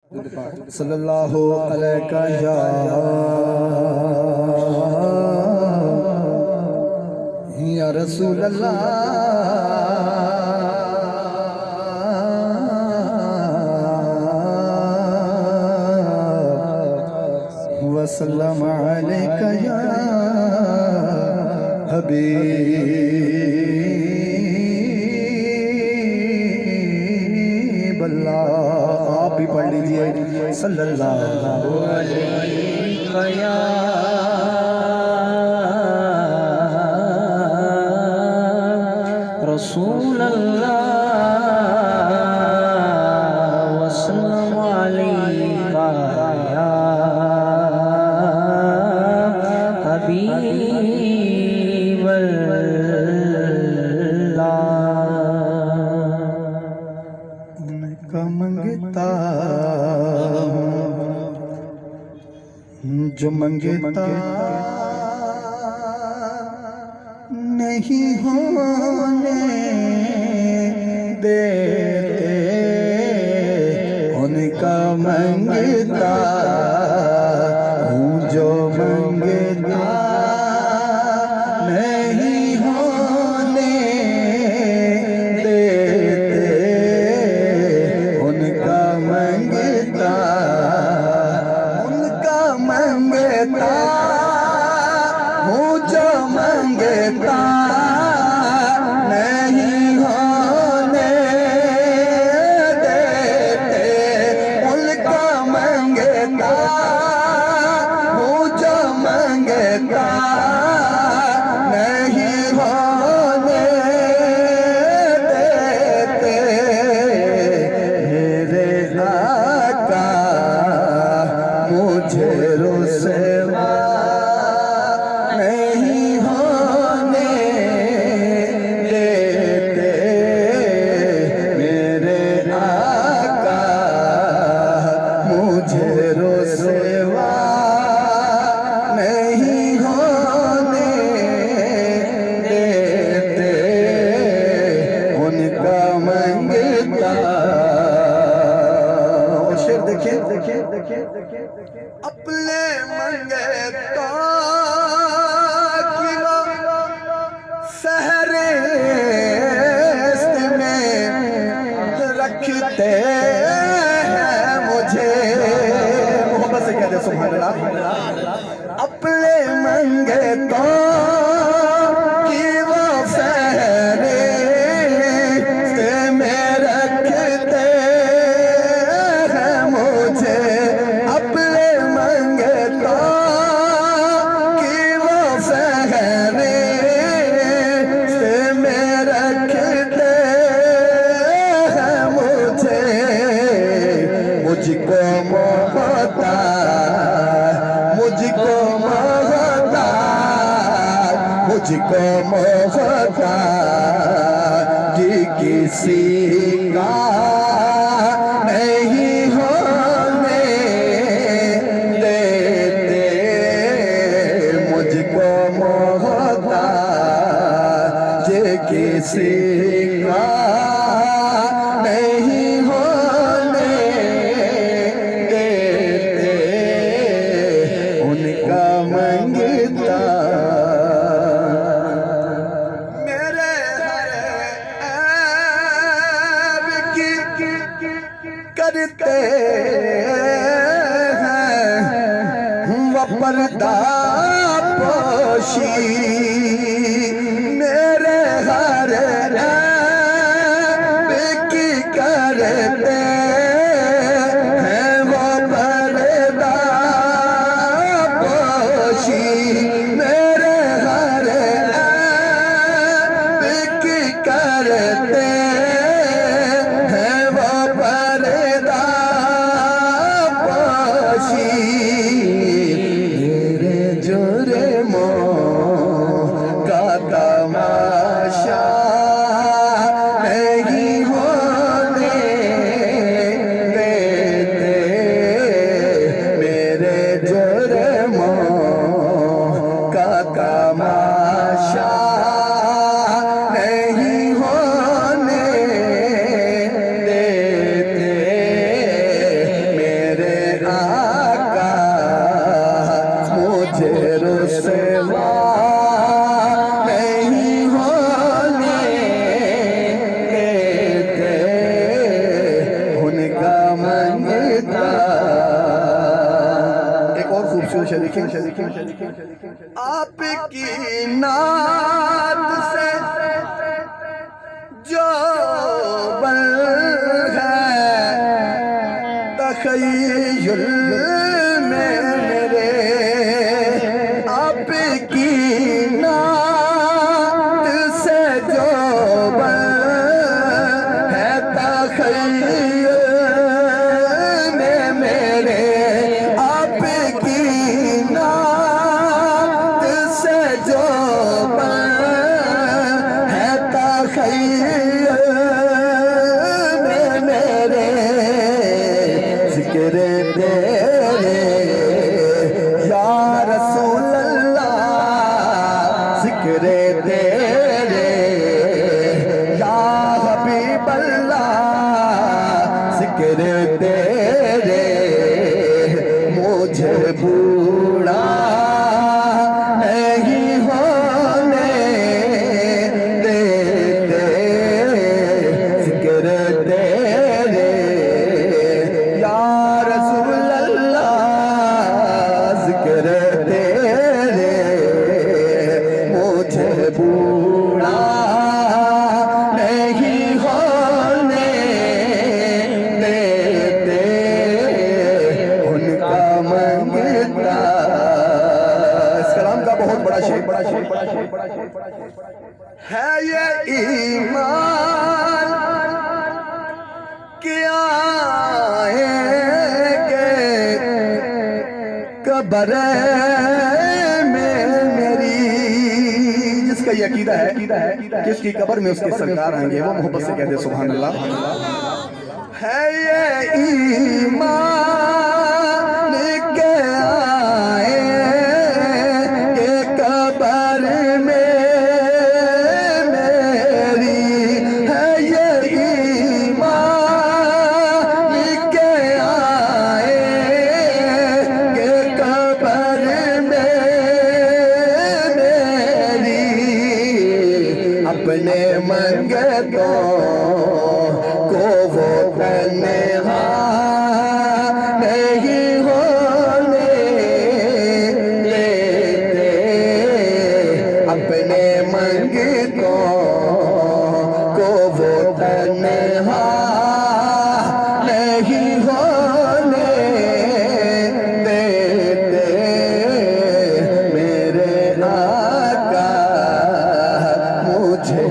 सल्लल्लाहु अलैहि या रसूल अल्लाह वसल्लम अलैका या हबीब अल्लाह। आप भी पढ़ लीजिए सल्लल्लाहु अलैहि या रसूल अल्लाह वसल्लम अलैका या हबीब अल्लाह। उनका मंगता जो मंगता नहीं होने देते, उनका मंगता हूँ जो मंगता नहीं होने देते, उनका मंगता हूँ जो मंगता नहीं होने देते, उनका मंगता हूँ जो मंगता नहीं होने देते। मेरे आका मुझे रुसवा नहीं होने देते, मेरे आका मुझे रुसवा नहीं होने देते, उनका मंगता। शेर देखिए देखिए देखिए अपने मंगता की वो फहरिस्त में रखते हैं मुझे। मोहब्बत से कहते सुभान अल्लाह। अपने मंगता की वो फहरिस्त में रखते हैं मुझे। अपने मंगता की वो फहरिस्त में रखते हैं मुझे। मुझको मोहताज, मुझको मोहताज, मुझको मोहताज किसी का नहीं होने देते, मुझको मोहताज किसी का नहीं होने देते, उनका मंगता। मेरे हर ऐब की करते हैं वो पर्दा पोशी, मेरे हर ऐब की करते हैं वो पर्दा पोशी, मेरे हर ऐब की करते हैं वो पर्दा पोशी। मेरे जुर्मों मंगता। एक और खूबसूरत शेर लिखें, आपकी नात से जो बल है तखय्युल में मेरे, आपकी नात से जो बल है तखय्युल में मेरे, आपकी नात से जो बल है तखय्युल में मेरे, जिक्र तेरे या रसूल अल्लाह, जिक्र तेरे या हबीब अल्लाह, जिक्र तेरे मुझे बूढ़ा नहीं होने देते, जिक्र तेरे या रसूल अल्लाह, जिक्र तेरे मुझे बूढ़ा नहीं होने देते, उनका मंगता। इस कलाम का बहुत बड़ा शेर है ये ईमान कि आएंगे कब्र में मेरी, जिसका ये अकीदा है कि उसकी कब्र में उसके सरकार आएंगे, वो मोहब्बत से कहते सुभान अल्लाह। है ये ईमान के आएंगे कब्र में मेरी, है ये ईमान के आएंगे कब्र में मेरी, अपने मंगतों को वो तन्हा नहीं होने देते, अपने मंगतों को वो तन्हा नहीं होने देते, मेरे आका मुझे